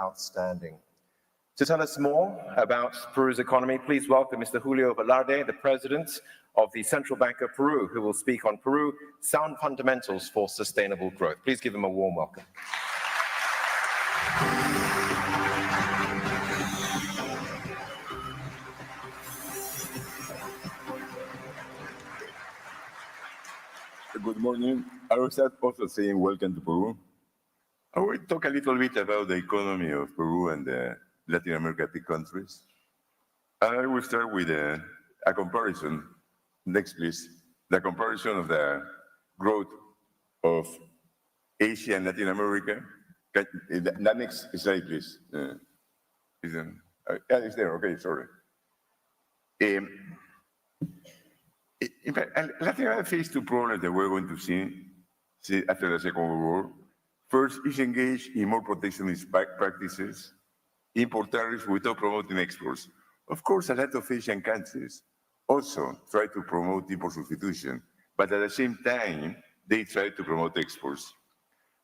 outstanding. To tell us more about Peru's economy, please welcome Mr. Julio Velarde, the President of the Central Bank of Peru, who will speak on Peru, sound fundamentals for sustainable growth. Please give him a warm welcome. Good morning. I will start also saying welcome to Peru. I will talk a little bit about the economy of Peru and the Latin American countries. And I will start with a comparison. Next, please. The comparison of the growth of Asia and Latin America. The next slide, please. It's there. Okay, sorry. In fact, Latin America faced two problems that we're going to see after the Second World War. First, is engaged in more protectionist practices, import tariffs without promoting exports. Of course, a lot of Asian countries also try to promote import substitution, but at the same time, they try to promote exports.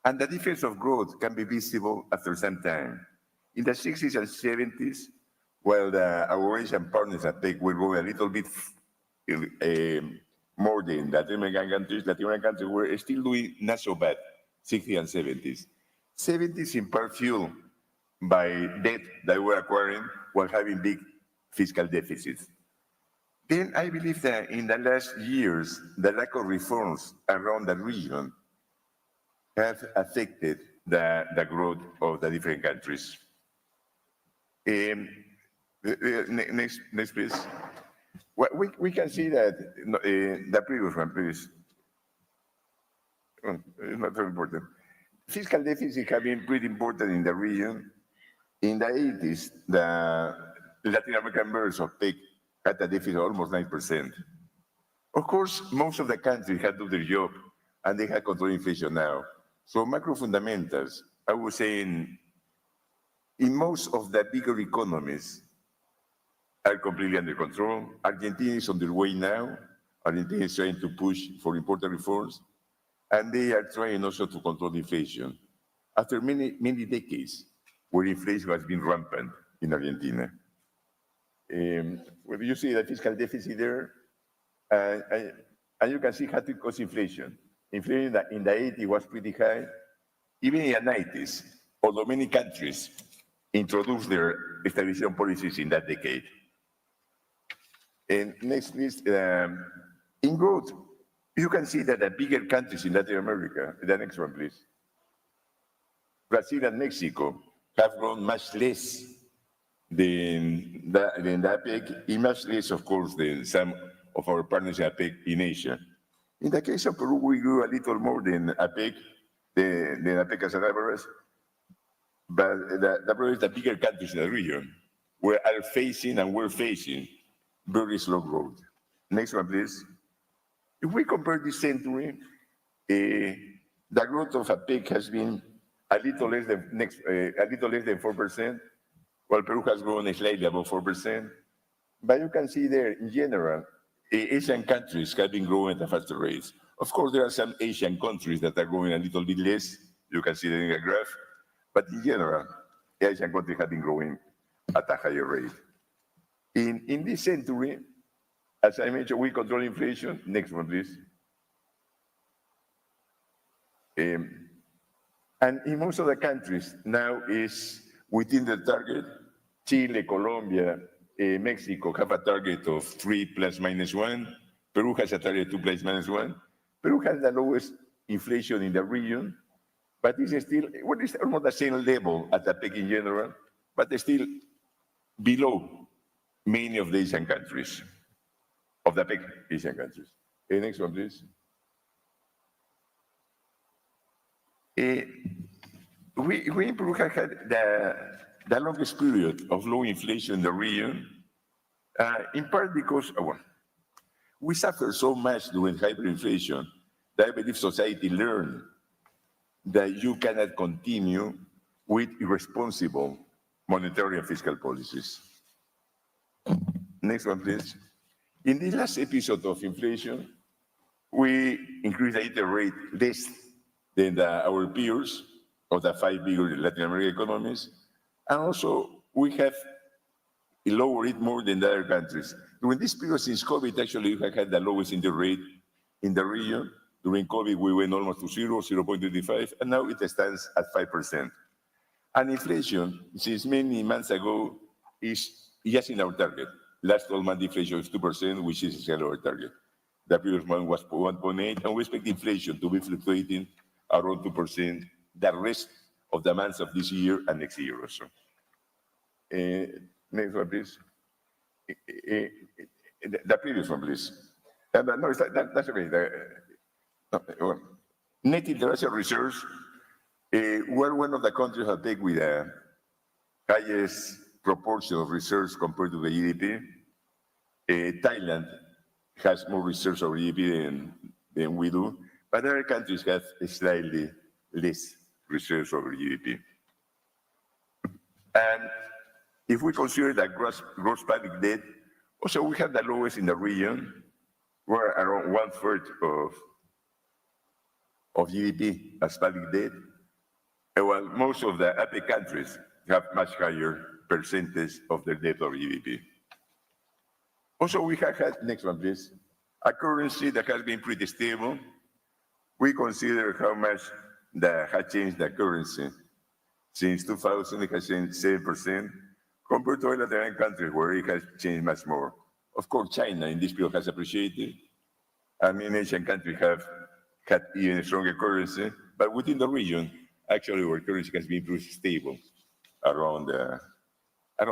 And the difference of growth can be visible after some time. In the 60s and 70s, while our Asian partners at APEC were growing a little bit more than Latin American countries were still doing not so bad, 60s and 70s. 70s in part fueled by debt that we're acquiring while having big fiscal deficits. Then I believe that in the last years, the lack of reforms around the region have affected the growth of the different countries. Next, please. We can see that the previous one, please. It's not very important. Fiscal deficit have been pretty important in the region. In the 80s, the Latin American members of APEC had a deficit of almost 9%. Of course, most of the countries had to do their job, and they had control inflation now. So macro fundamentals, I would say in most of the bigger economies, are completely under control. Argentina is on their way now. Argentina is trying to push for important reforms, and they are trying also to control inflation. After many decades where inflation has been rampant in Argentina. Well, you see the fiscal deficit there, and you can see how to cause inflation. Inflation in the 80s was pretty high. Even in the 90s, although many countries introduced their stabilization policies in that decade. And next, please, in growth, you can see that the bigger countries in Latin America, the next one, please, Brazil and Mexico have grown much less than the APEC, and much less, of course, than some of our partners in APEC in Asia. In the case of Peru, we grew a little more than APEC, than APEC as an average, but the problem is the bigger countries in the region we're facing very slow growth. Next one, please. If we compare this century, the growth of APEC has been a little less than 4%, while Peru has grown slightly above 4%. But you can see there, in general, Asian countries have been growing at a faster rate. Of course, there are some Asian countries that are growing a little bit less. You can see that in the graph. But in general, Asian countries have been growing at a higher rate. In this century, as I mentioned, we control inflation. Next one, please. And in most of the countries now is within the target. Chile, Colombia, Mexico have a target of 3 ± 1. Peru has a target of 2 ± 1. Peru has the lowest inflation in the region, but it's still, well, it's almost the same level as the APEC in general, but it's still below many of the Asian countries, of the APEC Asian countries. Next one, please. We in Peru have had the longest period of low inflation in the region, in part because we suffered so much during hyperinflation that I believe society learned that you cannot continue with irresponsible monetary and fiscal policies. Next one, please. In the last episode of inflation, we increased the interest rate less than our peers of the 5 bigger Latin American economies, And also, we have lowered it more than the other countries. During this period since COVID, actually, we had the lowest interest rate in the region. During COVID, we went almost to 0.25, and now it stands at 5%. And inflation, since many months ago, is just in our target. Last 12-month inflation is 2%, which is still our target. The previous month was 1.8, and we expect inflation to be fluctuating around 2% the rest of the months of this year and next year also. Next one, please. The previous one, please. No, that's okay. Net international reserves, we're one of the countries that take with the highest proportion of reserves compared to the GDP. Thailand has more reserves of GDP than we do, but other countries have slightly less reserves over GDP. And if we consider the gross public debt, also we have the lowest in the region. We're around 1/3 of GDP as public debt, while most of the APEC countries have much higher percentage of their debt over GDP. Also, we have had, next one please, a currency that has been pretty stable. We consider how much that has changed the currency. Since 2000, it has changed 7%, compared to other Latin countries where it has changed much more. Of course, China in this period has appreciated. I mean, Asian countries have had even stronger currency, but within the region, actually, our currency has been pretty stable around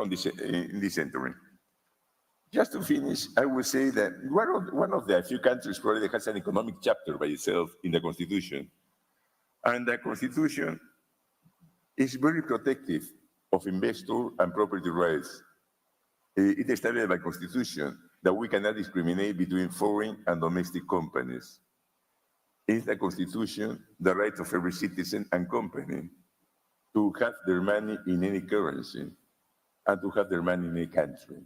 this century. Just to finish, I would say that one of the few countries probably that has an economic chapter by itself in the Constitution. And the Constitution is very protective of investor and property rights. It is established by Constitution that we cannot discriminate between foreign and domestic companies. In the Constitution, the right of every citizen and company to have their money in any currency and to have their money in any country.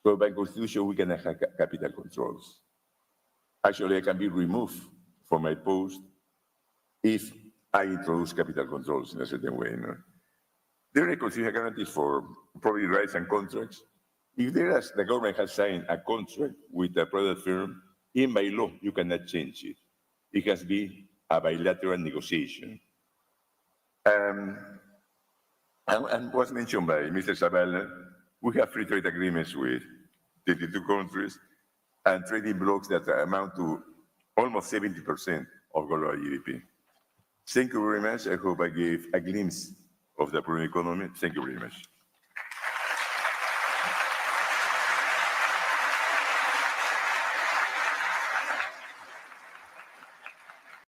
So by Constitution, we cannot have capital controls. Actually, I can be removed from my post if I introduce capital controls in a certain way. No? There are constitutional guarantees for property rights and contracts. If the government has signed a contract with a private firm, in by law, you cannot change it. It has to be a bilateral negotiation. And was mentioned by Mr. Zavala, we have free trade agreements with 32 countries and trading blocks that amount to almost 70% of global GDP. Thank you very much. I hope I gave a glimpse of the Peruvian economy. Thank you very much.